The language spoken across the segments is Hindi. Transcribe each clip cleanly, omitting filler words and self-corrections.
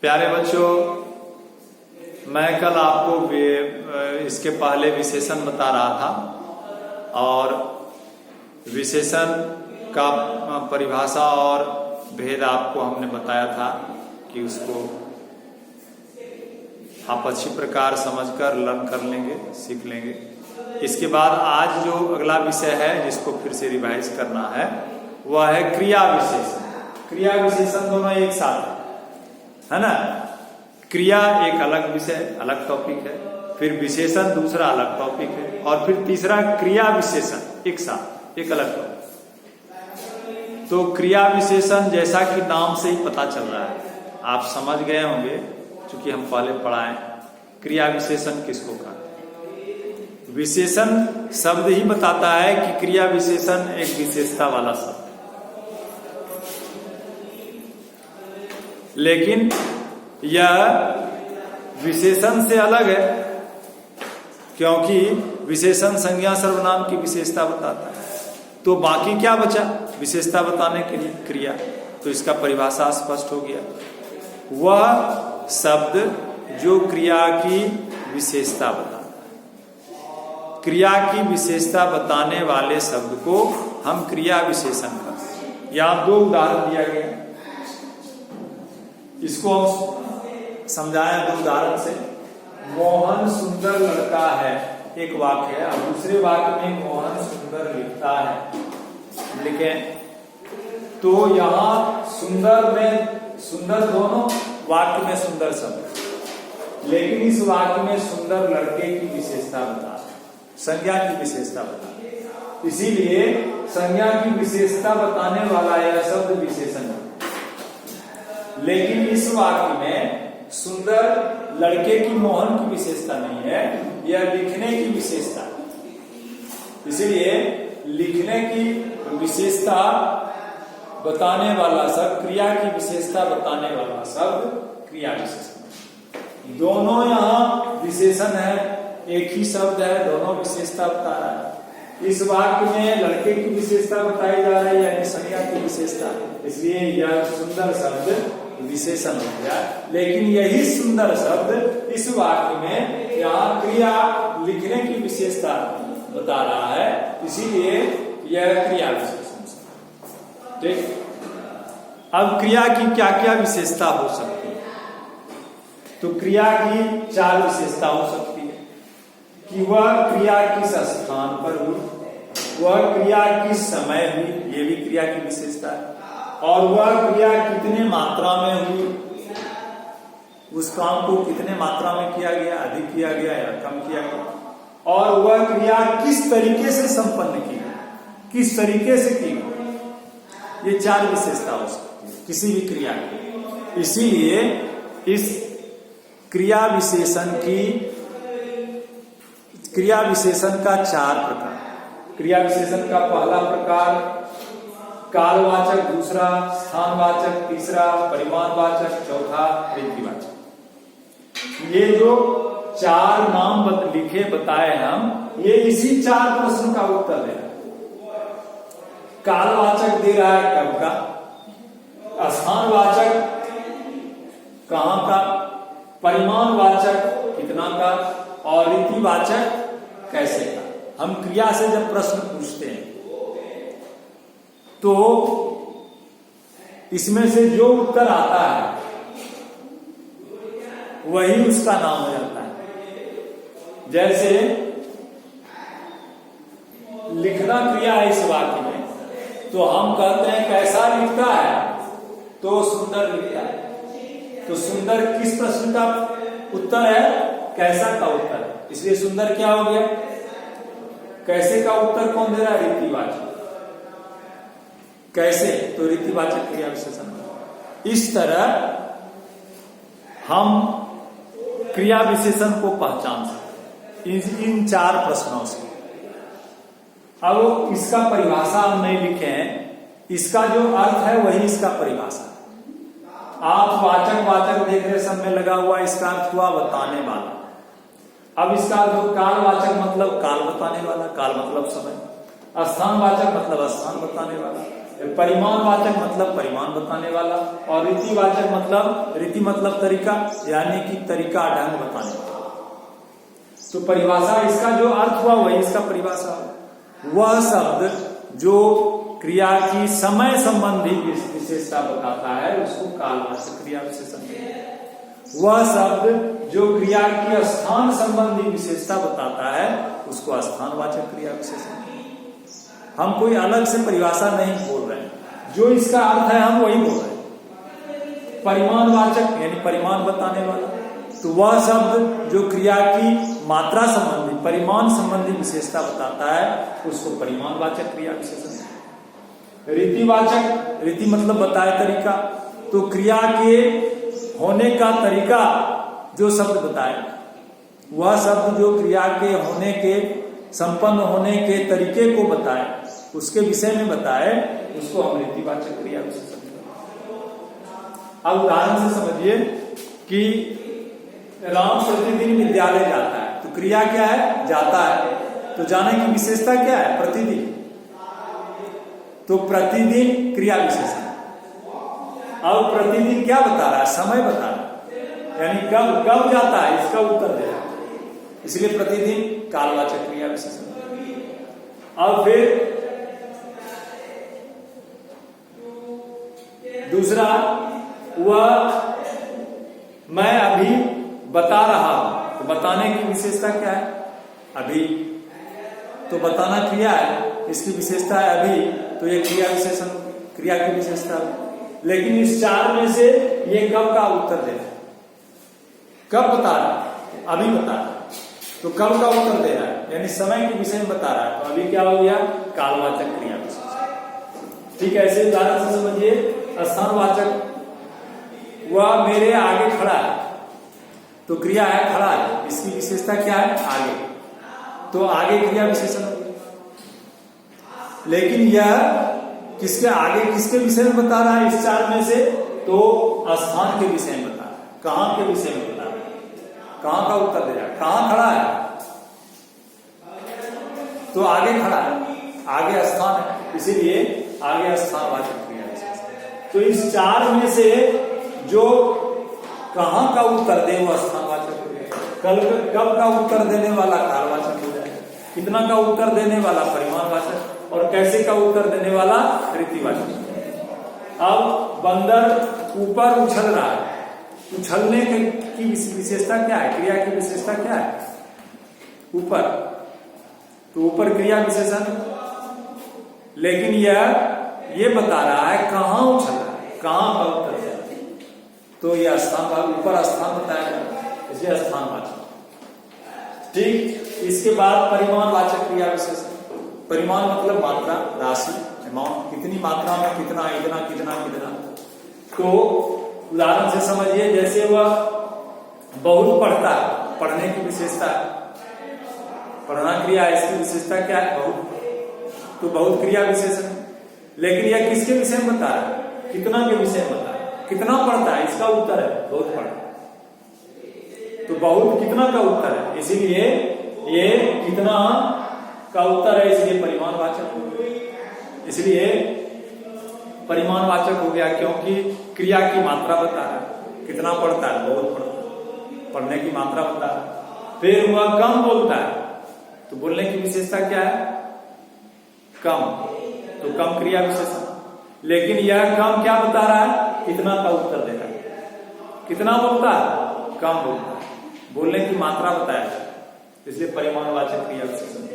प्यारे बच्चों, मैं कल आपको इसके पहले विशेषण बता रहा था और विशेषण का परिभाषा और भेद आपको हमने बताया था कि उसको आप अच्छी प्रकार समझकर लर्न कर लेंगे, सीख लेंगे। इसके बाद आज जो अगला विषय है जिसको फिर से रिवाइज करना है वह है क्रिया विशेषण। क्रिया विशेषण दोनों एक साथ है ना। क्रिया एक अलग विषय, अलग टॉपिक है, फिर विशेषण दूसरा अलग टॉपिक है, और फिर तीसरा क्रिया विशेषण एक साथ, एक अलग टॉपिक। तो क्रिया विशेषण जैसा कि नाम से ही पता चल रहा है, आप समझ गए होंगे क्योंकि हम पहले पढ़ाए। क्रिया विशेषण किसको कहते? विशेषण शब्द ही बताता है कि क्रिया विशेषण एक विशेषता वाला शब्द, लेकिन यह विशेषण से अलग है क्योंकि विशेषण संज्ञा सर्वनाम की विशेषता बताता है। तो बाकी क्या बचा विशेषता बताने के लिए? क्रिया। तो इसका परिभाषा स्पष्ट हो गया, वह शब्द जो क्रिया की विशेषता बताता है। क्रिया की विशेषता बताने वाले शब्द को हम क्रिया विशेषण कहते हैं। यहां दो उदाहरण दिया गया, इसको हम समझाएं दो उदाहरण से। मोहन सुंदर लड़का है, एक वाक्य है, और दूसरे वाक्य में मोहन सुंदर लिखता है। लिखें तो यहां सुंदर में सुंदर दोनों वाक्य में सुंदर शब्द, लेकिन इस वाक्य में सुंदर लड़के की विशेषता बता, संज्ञा की विशेषता बता। इसीलिए संज्ञा की विशेषता बताने वाला यह शब्द विशेषण है। लेकिन इस वाक्य में सुंदर लड़के की मोहन की विशेषता नहीं है, यह लिखने की विशेषता है। इसलिए लिखने की विशेषता बताने वाला शब्द, क्रिया की विशेषता बताने वाला शब्द क्रिया विशेषण। दोनों यहाँ विशेषण है, एक ही शब्द है, दोनों विशेषता बता रहा है। इस वाक्य में लड़के की विशेषता बताई जा रही है, यानी संज्ञा की विशेषता, इसलिए यह सुंदर शब्द विशेषण हो गया। लेकिन यही सुंदर शब्द इस वाक्य में यहाँ क्रिया लिखने की विशेषता बता रहा है, इसीलिए यह क्रिया विशेषण। ठीक, अब क्रिया की क्या क्या विशेषता हो सकती है? तो क्रिया की चार विशेषता हो सकती है कि वह क्रिया किस स्थान पर हुई, वह क्रिया किस समय हुई, ये भी क्रिया की विशेषता है, और वह क्रिया कितने मात्रा में हुई, उस काम को कितने मात्रा में किया गया, अधिक किया गया या कम किया गया, और वह क्रिया किस तरीके से संपन्न की गई, किस तरीके से की गई। ये चार विशेषता हो सकती है किसी भी क्रिया की। इसीलिए इस क्रिया विशेषण का चार प्रकार। क्रिया विशेषण का पहला प्रकार कालवाचक, दूसरा स्थानवाचक, तीसरा परिमाणवाचक, चौथा रीतिवाचक। ये जो चार नाम लिखे बताए हम, ये इसी चार प्रश्न का उत्तर दे रहा है। कालवाचक दे रहा है कब का, स्थानवाचक कहां का, परिमाणवाचक कितना का, और रीतिवाचक कैसे का। हम क्रिया से जब प्रश्न पूछते हैं तो इसमें से जो उत्तर आता है वही उसका नाम हो जाता है। जैसे लिखना क्रिया है इस वाक्य में, तो हम कहते हैं कैसा लिखता है, तो सुंदर लिखता है। तो सुंदर किस प्रश्न का उत्तर है? कैसा का उत्तर है, इसलिए सुंदर क्या हो गया? कैसे का उत्तर कौन दे रहा है? रीतिवाचक। कैसे? तो रीतिवाचक क्रिया विशेषण। इस तरह हम क्रिया विशेषण को पहचान सकते हैं इन चार प्रश्नों से। अब इसका परिभाषा हम नहीं लिखे हैं, इसका जो अर्थ है वही इसका परिभाषा। आप वाचक देख रहे, सब में लगा हुआ, इसका अर्थ हुआ बताने वाला। अब इसका जो कालवाचक मतलब काल बताने वाला, काल मतलब समय, स्थानवाचक मतलब स्थान बताने वाला, परिमाणवाचक मतलब परिमाण बताने वाला, और रीतिवाचक मतलब, रीति मतलब तरीका, यानी कि तरीका ढंग बताने वाला। तो परिभाषा, इसका जो अर्थ हुआ वही इसका परिभाषा हुआ। वह शब्द जो क्रिया की समय संबंधी विशेषता बताता है उसको कालवाचक क्रिया विशेषण कहते हैं। वह शब्द जो क्रिया की स्थान संबंधी विशेषता बताता है उसको स्थानवाचक क्रिया विशेषण। हम कोई अलग से परिभाषा नहीं बोल रहे हैं, जो इसका अर्थ है हम वही बोल रहे हैं। परिमाणवाचक यानी परिमाण बताने वाला, तो वह शब्द जो क्रिया की मात्रा संबंधी, परिमाण संबंधी विशेषता बताता है उसको परिमाणवाचक क्रिया विशेषण। रीतिवाचक, रीति मतलब बताए तरीका, तो क्रिया के होने का तरीका जो शब्द बताए, वह शब्द जो क्रिया के होने के, संपन्न होने के तरीके को बताए, उसके विषय में बताए, उसको हम रीतिवाचक क्रिया विशेषण। अब उदाहरण से समझिए कि राम प्रतिदिन विद्यालय जाता है, तो क्रिया क्या है? जाता है। तो जाने की विशेषता क्या है? प्रतिदिन। तो प्रतिदिन क्रिया विशेषण। अब प्रतिदिन क्या बता रहा है? समय बता रहा है, यानी कब जाता है इसका उत्तर दे रहा है, इसलिए प्रतिदिन कालवाचक क्रिया विशेषण। अब फिर दूसरा, वह मैं अभी बता रहा हूं, तो बताने की विशेषता क्या है? अभी। तो बताना क्रिया है, इसकी विशेषता है अभी, तो ये क्रिया विशेषण, क्रिया की विशेषता। लेकिन इस चार में से ये कब का उत्तर दे रहा है? कब बता रहा है? अभी बता रहा है, तो कब का उत्तर दे रहा है, यानी समय के विषय में बता रहा है, तो अभी क्या हो गया? कालवाचक क्रिया विशेषण। ठीक है, ऐसे उदाहरण से समझिए। स्थानवाचक, वह मेरे आगे खड़ा है, तो क्रिया है खड़ा है, इसकी विशेषता क्या है? आगे, तो आगे क्रिया विशेषण। लेकिन यह किसके आगे, किसके विषय में बता रहा है इस चार में से? तो स्थान के विषय में बता रहा है। कहां के विषय में बता रहा है? कहां का उत्तर दे रहा है? कहां खड़ा है? तो आगे खड़ा है, आगे स्थान है, इसीलिए आगे स्थानवाचक क्रिया विशेषण। तो इस चार में से जो कहां का उत्तर दे वो स्थानवाचक हो जाएगा, कब का उत्तर देने वाला कालवाचक हो जाएगा, कितना का उत्तर देने वाला परिमाणवाचक, और कैसे का उत्तर देने वाला रीतिवाचक। अब बंदर ऊपर उछल रहा है, उछलने की विशेषता क्या है? क्रिया की विशेषता क्या है? ऊपर, तो ऊपर क्रिया विशेषण। लेकिन ये बता रहा है कहां उछल रहा है, कहां का उत्तर है, तो यह स्थान, ऊपर स्थान बताया, इसलिए स्थानवाचक। ठीक, इसके बाद परिमाणवाचक क्रिया विशेषण। परिमाण मतलब मात्रा, राशि, अमाउंट, कितनी मात्रा में कितना, इतना, कितना, कितना। तो उदाहरण से समझिए, जैसे वह बहुत पढ़ता है, पढ़ने की विशेषता, पढ़ना क्रिया, इसकी विशेषता क्या है? बहुत, तो बहुत क्रिया विशेषण। लेकिन यह किसके विषय में बता रहा है? कितना के विषय में बता रहा है? कितना पढ़ता है, इसका उत्तर है बहुत पढ़ता है, तो बहुत कितना का उत्तर है, इसीलिए ये कितना का उत्तर है, इसलिए परिमाणवाचक हो गया। इसलिए परिमाणवाचक हो गया क्योंकि क्रिया की मात्रा बता रहा है, कितना पढ़ता है, बहुत पढ़ता है, पढ़ने की मात्रा बता रहा है। फिर वह कम बोलता है, तो बोलने की विशेषता क्या है? कम, तो कम क्रिया विशेषण। लेकिन यह कम क्या बता रहा है? कितना का उत्तर दे रहा है। कितना बोलता है? कम बोलता है, बोलने की मात्रा बताया, इसलिए परिमाणवाचक क्रिया विशेषण।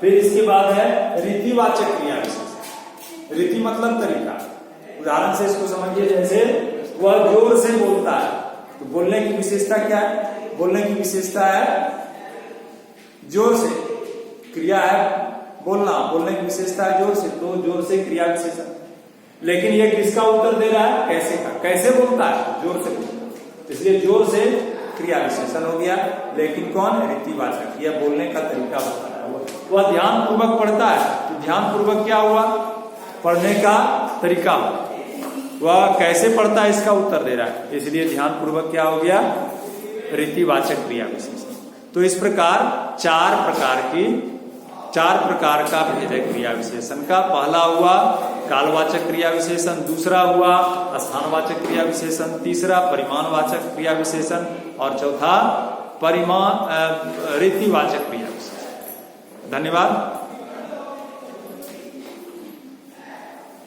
फिर इसके बाद है रीतिवाचक क्रिया विशेषण। रीति मतलब तरीका। उदाहरण से इसको समझिए, जैसे वह जोर से बोलता है, तो बोलने की विशेषता क्या है? बोलने की विशेषता है जोर से, क्रिया है बोलना, बोलने की विशेषता है जोर से, तो जोर से क्रिया विशेषण। लेकिन यह किसका उत्तर दे रहा है? कैसे का, कैसे बोलता है? जोर से बोलता है, इसलिए जोर से क्रिया विशेषण हो गया। लेकिन कौन? रीतिवाचक, यह बोलने का तरीका बता रहा है। वह ध्यान पूर्वक पढ़ता है, तो ध्यान पूर्वक क्या हुआ? पढ़ने का तरीका। वह कैसे पढ़ता है इसका उत्तर दे रहा है, इसलिए ध्यान पूर्वक क्या हो गया? रीतिवाचक क्रिया विशेषण। तो इस प्रकार चार प्रकार का भेद है क्रिया विशेषण का। पहला हुआ कालवाचक क्रिया विशेषण, दूसरा हुआ स्थानवाचक क्रिया विशेषण, तीसरा परिमाणवाचक क्रिया विशेषण और चौथा रीतिवाचक क्रिया विशेषण। धन्यवाद।